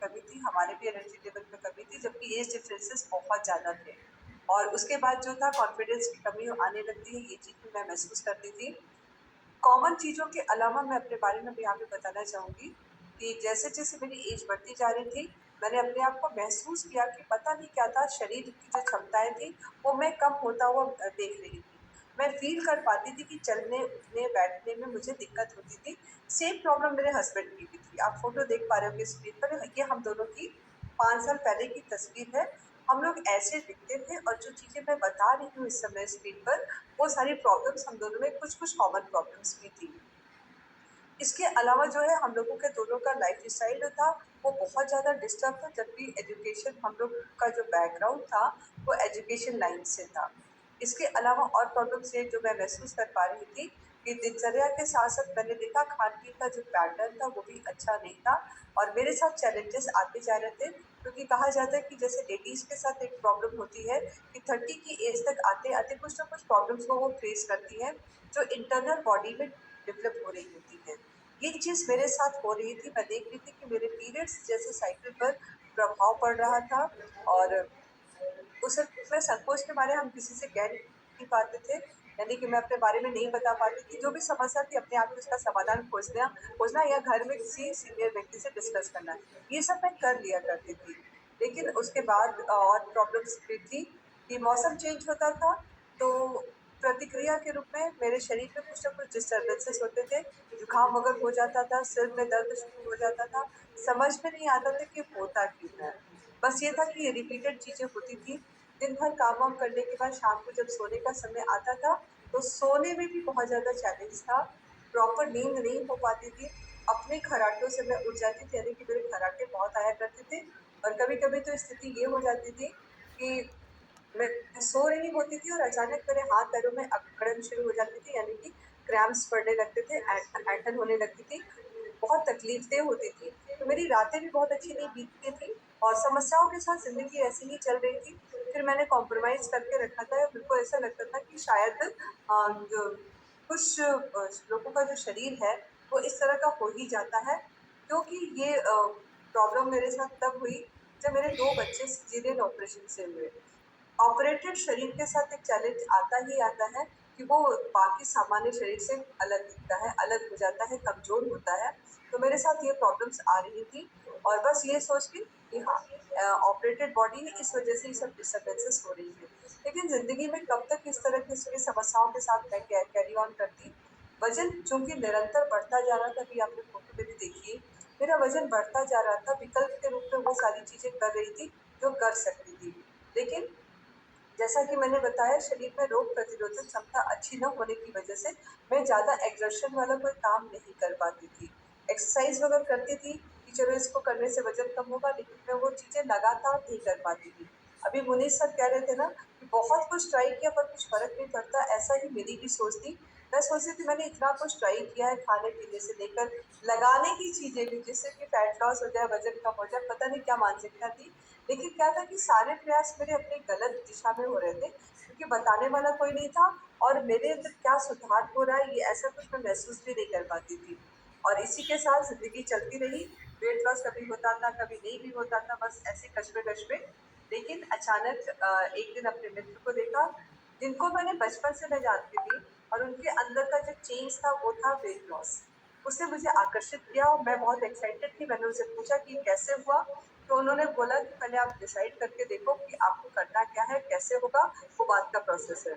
कमी थी, हमारे भी एनर्जी लेवल में कमी थी, जबकि एज डिफरेंसेस बहुत ज़्यादा थे। और उसके बाद जो था कॉन्फिडेंस की कमी आने लगती है, ये चीज़ भी मैं महसूस करती थी। कॉमन चीज़ों के अलावा मैं अपने बारे में भी यहाँ पे बताना चाहूँगी कि जैसे-जैसे मेरी एज बढ़ती जा रही थी, मैंने अपने आप को महसूस किया कि पता नहीं क्या था, शरीर की जो क्षमताएँ थी, वो मैं कम होता हुआ देख रही थी। मैं फ़ील कर पाती थी कि चलने, उठने, बैठने में मुझे दिक्कत होती थी। सेम प्रॉब्लम मेरे हस्बैंड की भी थी। आप फ़ोटो देख पा रहे होंगे स्क्रीन पर, ये हम दोनों की 5 साल पहले की तस्वीर है। हम लोग ऐसे दिखते थे और जो चीज़ें मैं बता रही हूँ इस समय स्क्रीन पर, वो सारी प्रॉब्लम्स हम दोनों में कुछ-कुछ कॉमन प्रॉब्लम्स भी थी। इसके अलावा जो है हम लोगों के दोनों का लाइफ़स्टाइल जो था, वो बहुत ज़्यादा डिस्टर्ब था, जबकि एजुकेशन हम लोग का जो बैकग्राउंड था, वो एजुकेशन लाइन से था। इसके अलावा और प्रॉब्लम्स ये जो मैं महसूस कर पा रही थी कि दिनचर्या के साथ-साथ मैंने देखा खान-पीन का जो पैटर्न था, वो भी अच्छा नहीं था और मेरे साथ चैलेंजेस आते जा रहे थे, क्योंकि कहा जाता है कि जैसे लेडीज़ के साथ एक प्रॉब्लम होती है कि 30 की एज तक आते-आते कुछ ना कुछ प्रॉब्लम्स को वो फेस करती हैं, जो इंटरनल बॉडी में डेवलप हो रही होती हैं। ये चीज़ मेरे साथ हो रही थी, मैं देख रही थी कि मेरे पीरियड्स जैसे साइकिल पर प्रभाव पड़ रहा था और उस वक़्त में संकोच के मारे हम किसी से कह नहीं पाते थे, यानी कि मैं अपने बारे में नहीं बता पाती थी। जो भी समस्या थी अपने आप ही उसका समाधान खोजना खोजना या घर में किसी सीनियर व्यक्ति से डिस्कस करना, ये सब मैं कर लिया करती थी। लेकिन उसके बाद और प्रॉब्लम्स भी थी कि मौसम चेंज होता था, तो प्रतिक्रिया के रूप में मेरे शरीर में कुछ न कुछ डिस्टर्बेंसेस होते थे, जुकाम वगैरह हो जाता था, सिर में दर्द शुरू हो जाता था, समझ में नहीं आता था कि होता क्यों है। बस ये था कि ये रिपीटेड चीज़ें होती थी। दिन भर काम-वाम करने के बाद शाम को जब सोने का समय आता था, तो सोने में भी बहुत ज़्यादा चैलेंज था। प्रॉपर नींद नहीं हो पाती थी। अपने खर्राटों से मैं उठ जाती थी, यानी कि मेरे खर्राटे बहुत आया करते थे और कभी-कभी तो स्थिति ये हो जाती थी कि मैं सो रही होती थी और अचानक मेरे हाथ-पैरों में अकड़न शुरू हो जाती थी, यानी कि क्रैम्प्स पड़ने लगते थे, ऐंठन होने लगती थी। बहुत तकलीफ़ें होती थी। तो मेरी रातें भी बहुत अच्छी नहीं बीतती थी और समस्याओं के साथ ज़िंदगी ऐसे ही चल रही थी। फिर मैंने कॉम्प्रोमाइज़ करके रखा था और मेरे को ऐसा लगता था कि शायद जो कुछ लोगों का जो शरीर है, वो इस तरह का हो ही जाता है। क्योंकि ये प्रॉब्लम मेरे साथ तब हुई जब मेरे 2 बच्चे सिज़ेरियन ऑपरेशन से हुए। ऑपरेटेड शरीर के साथ एक चैलेंज आता ही आता है कि वो बाकी सामान्य शरीर से अलग दिखता है, अलग हो जाता है, कमज़ोर होता है। तो मेरे साथ ये प्रॉब्लम्स आ रही थी और बस ये सोच के कि हाँ, ऑपरेटेड बॉडी है, इस वज़ह से ये सब डिस्टर्बेंसेस हो रही हैं। लेकिन ज़िंदगी में कब तक इस तरह की समस्याओं के साथ मैं कैरी ऑन करती। वज़न चूँकि निरंतर बढ़ता जा रहा था, अभी आपने फ़ोटो मेरी देखी, मेरा वज़न बढ़ता जा रहा था, विकल्प के रूप में वो सारी चीज़ें कर रही थी, जो कर सकती थी। लेकिन जैसा कि मैंने बताया, शरीर में रोग प्रतिरोधक क्षमता अच्छी न होने की वजह से मैं ज़्यादा एक्सर्शन वाला कोई काम नहीं कर पाती थी। एक्सरसाइज़ वगैरह करती थी कि चलो इसको करने से वज़न कम होगा, लेकिन मैं वो चीज़ें लगातार नहीं कर पाती थी। अभी मुनीष सर कह रहे थे ना कि बहुत कुछ ट्राई किया पर कुछ फ़र्क नहीं पड़ता, ऐसा ही मेरी भी सोच थी। मैं सोचती थी मैंने इतना कुछ ट्राई किया है, खाने-पीने से लेकर लगाने की चीज़ें भी, जिससे कि फैट लॉस हो जाए, वज़न कम हो जाए, पता नहीं क्या मानसिकता थी। लेकिन क्या था कि सारे प्रयास मेरे अपनी गलत दिशा में हो रहे थे, क्योंकि बताने वाला कोई नहीं था और मेरे अंदर क्या सुधार हो रहा है, ये ऐसा कुछ मैं महसूस भी नहीं कर पाती थी। और इसी के साथ ज़िंदगी चलती रही, वेट लॉस कभी होता था, कभी नहीं भी होता था, बस ऐसे कश्मे-कश में। लेकिन अचानक एक दिन अपने मित्र को देखा, जिनको मैंने बचपन से मैं जानती थी और उनके अंदर का जो चेंज था, वो था वेट लॉस। उसने मुझे आकर्षित किया और मैं बहुत एक्साइटेड थी। मैंने उनसे पूछा कि कैसे हुआ? तो उन्होंने बोला कि पहले आप डिसाइड करके देखो कि आपको करना क्या है, कैसे होगा, वो बात का प्रोसेस है।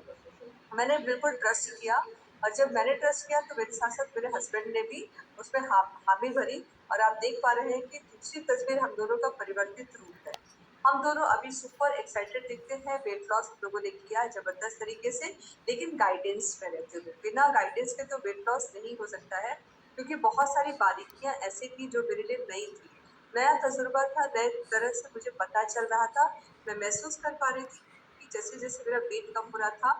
मैंने बिल्कुल ट्रस्ट किया और जब मैंने ट्रस्ट किया तो मेरे साथ-साथ मेरे हस्बैंड ने भी उसमें हामी भरी और आप देख पा रहे हैं कि दूसरी तस्वीर हम दोनों का परिवर्तित रूप है। हम दोनों अभी सुपर एक्साइटेड दिखते हैं, वेट लॉस हम लोगों ने किया है ज़बरदस्त तरीके से, लेकिन गाइडेंस में रहते हुए। बिना गाइडेंस के तो वेट लॉस नहीं हो सकता है, क्योंकि बहुत सारी बारीकियाँ ऐसी थी जो मेरे लिए नई थी। नया तजुर्बा था, नए तरह से मुझे पता चल रहा था। मैं महसूस कर पा रही थी कि जैसे-जैसे मेरा वेट कम हो रहा था,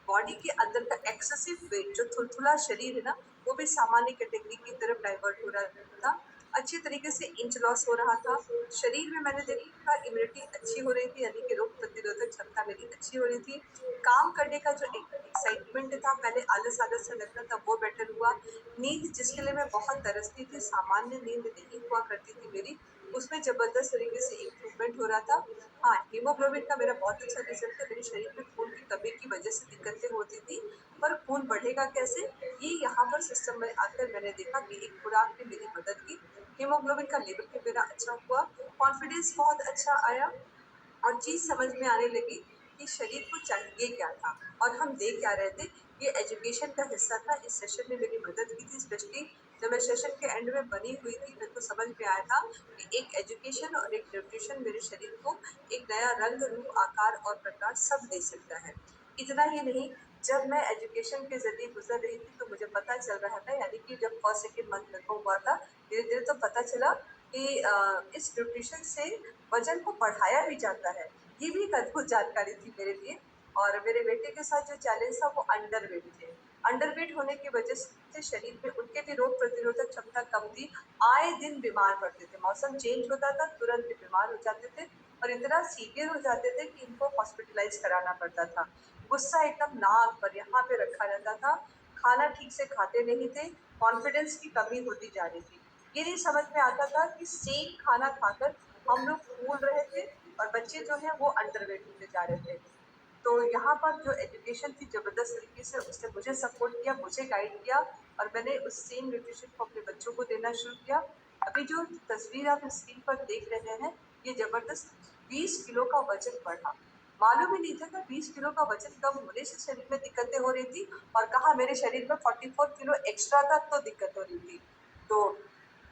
बॉडी के अंदर का एक्सेसिव वेट, जो थुलथुला शरीर है ना, वो भी सामान्य कैटेगरी की तरफ डाइवर्ट हो रहा था। अच्छी तरीके से इंच लॉस हो रहा था। शरीर में मैंने देखा इम्यूनिटी अच्छी हो रही थी, यानी कि रोग प्रतिरोधक क्षमता मेरी अच्छी हो रही थी। काम करने का जो एक्साइटमेंट था, पहले आलस-आलस सा लगता था, वो बेटर हुआ। नींद जिसके लिए मैं बहुत तरसती थी, सामान्य नींद नहीं हुआ करती थी मेरी, उसमें ज़बरदस्त तरीके से इम्प्रूवमेंट हो रहा था। हाँ, हीमोग्लोबिन का मेरा बहुत अच्छा रिज़ल्ट है, मेरे शरीर में खून की कमी की वजह से दिक्कतें होती थी, पर खून बढ़ेगा कैसे? ये यहाँ पर सिस्टम में आकर मैंने देखा कि एक खुराक ने मेरी मदद की, हीमोग्लोबिन का लेवल भी मेरा अच्छा हुआ, कॉन्फिडेंस बहुत अच्छा आया और चीज़ समझ में आने लगी कि शरीर को चाहिए क्या था और हम दे क्या रहे थे। ये एजुकेशन का हिस्सा था। इस सेशन ने मेरी मदद की थी, स्पेशली जब मैं सेशन के एंड में बनी हुई थी, मेरे को समझ में आया था कि एक एजुकेशन और एक न्यूट्रिशन मेरे शरीर को एक नया रंग, रूप, आकार और प्रकार सब दे सकता है। इतना ही नहीं, जब मैं एजुकेशन के ज़रिए गुज़र रही थी तो मुझे पता चल रहा था, यानी कि जब फर्स्ट सेकंड मंथ मेरे को हुआ था, धीरे-धीरे तो पता चला कि इस न्यूट्रिशन से वज़न को बढ़ाया भी जाता है। ये भी एक अद्भुत जानकारी थी मेरे लिए। और मेरे बेटे के साथ जो चैलेंज था वो अंडरवेट थे। अंडरवेट होने की वजह से शरीर में उनके भी रोग प्रतिरोधक क्षमता कम थी। आए दिन बीमार पड़ते थे। मौसम चेंज होता था, तुरंत बीमार हो जाते थे और इतना सीवियर हो जाते थे कि इनको हॉस्पिटलाइज़ कराना पड़ता था। गुस्सा एकदम नाक पर यहाँ पे रखा रहता था। खाना ठीक से खाते नहीं थे, कॉन्फिडेंस की कमी होती जा रही थी। ये नहीं समझ में आता था कि सेम खाना खाकर हम लोग फूल रहे थे और बच्चे जो हैं वो अंडरवेट होते जा रहे थे। तो यहाँ पर जो एजुकेशन थी ज़बरदस्त तरीके से उसने मुझे सपोर्ट किया, मुझे गाइड किया और मैंने उस सेम न्यूट्रिशन को अपने बच्चों को देना शुरू किया। अभी जो तस्वीर आप स्क्रीन पर देख रहे हैं, ये ज़बरदस्त 20 किलो का वज़न बढ़ा। मालूम ही नहीं था कि 20 किलो का वज़न कम होने से शरीर में दिक्कतें हो रही थी और कहाँ मेरे शरीर में 44 किलो एक्स्ट्रा था तो दिक्कत हो रही थी। तो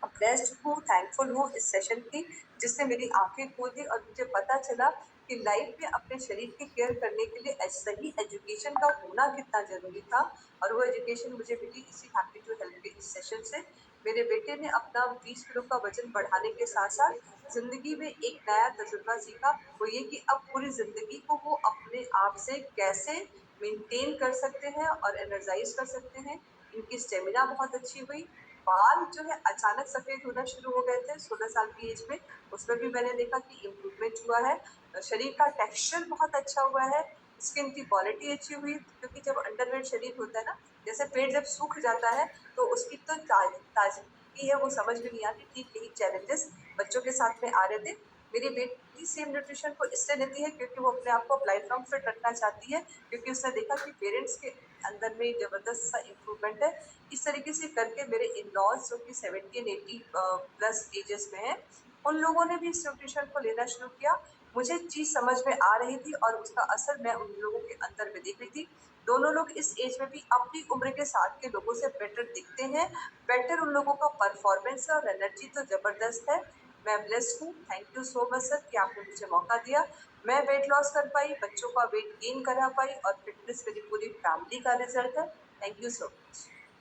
ब्लेस्ड हूँ, थैंकफुल हूँ इस सेशन की, जिसने मेरी आँखें खोल दी और मुझे पता चला कि लाइफ में अपने शरीर की केयर करने के लिए सही एजुकेशन का होना कितना ज़रूरी था और वो एजुकेशन मुझे मिली इसी हैप्पी टू हेल्प के इस सेशन से। मेरे बेटे ने अपना 20 किलो का वज़न बढ़ाने के साथ-साथ ज़िंदगी में एक नया तजुर्बा सीखा, वो ये कि अब पूरी ज़िंदगी को वो अपने आप से कैसे मेंटेन कर सकते हैं और एनर्जाइज़ कर सकते हैं। इनकी स्टेमिना बहुत अच्छी हुई, बाल जो है अचानक सफ़ेद होना शुरू हो गए थे 16 साल की एज में, उसमें भी मैंने देखा कि इम्प्रूवमेंट हुआ है। शरीर का टेक्सचर बहुत अच्छा हुआ है, स्किन की क्वालिटी अच्छी हुई क्योंकि जब अंडरवेट शरीर होता है ना, जैसे पेट जब सूख जाता है तो उसकी तो ताज़गी है वो समझ में नहीं आती। ठीक यही चैलेंजेस बच्चों के साथ में आ रहे थे। मेरी बेटी सेम न्यूट्रिशन को इसलिए लेती है क्योंकि वो अपने आप को अब लाइफ लॉन्ग फिट रखना चाहती है, क्योंकि उसने देखा कि पेरेंट्स के अंदर में ज़बरदस्त सा इम्प्रूवमेंट है। इस तरीके से करके मेरे इन-लॉज़ जो कि 70 एंड 80 प्लस एजेस में हैं, उन लोगों ने भी इस न्यूट्रिशन को लेना शुरू किया। मुझे चीज़ समझ में आ रही थी और उसका असर मैं उन लोगों के अंदर में देख रही थी। दोनों लोग इस एज में भी अपनी उम्र के साथ के लोगों से बेटर दिखते हैं, बेटर उन लोगों का परफॉर्मेंस है और एनर्जी तो ज़बरदस्त है। मैं ब्लेस्ड हूँ, thank you so much sir कि आपने मुझे मौका दिया। मैं वेट लॉस कर पाई, बच्चों का वेट गेन करा पाई और फिटनेस मेरी पूरी फैमिली का रिज़ल्ट है। Thank you so much.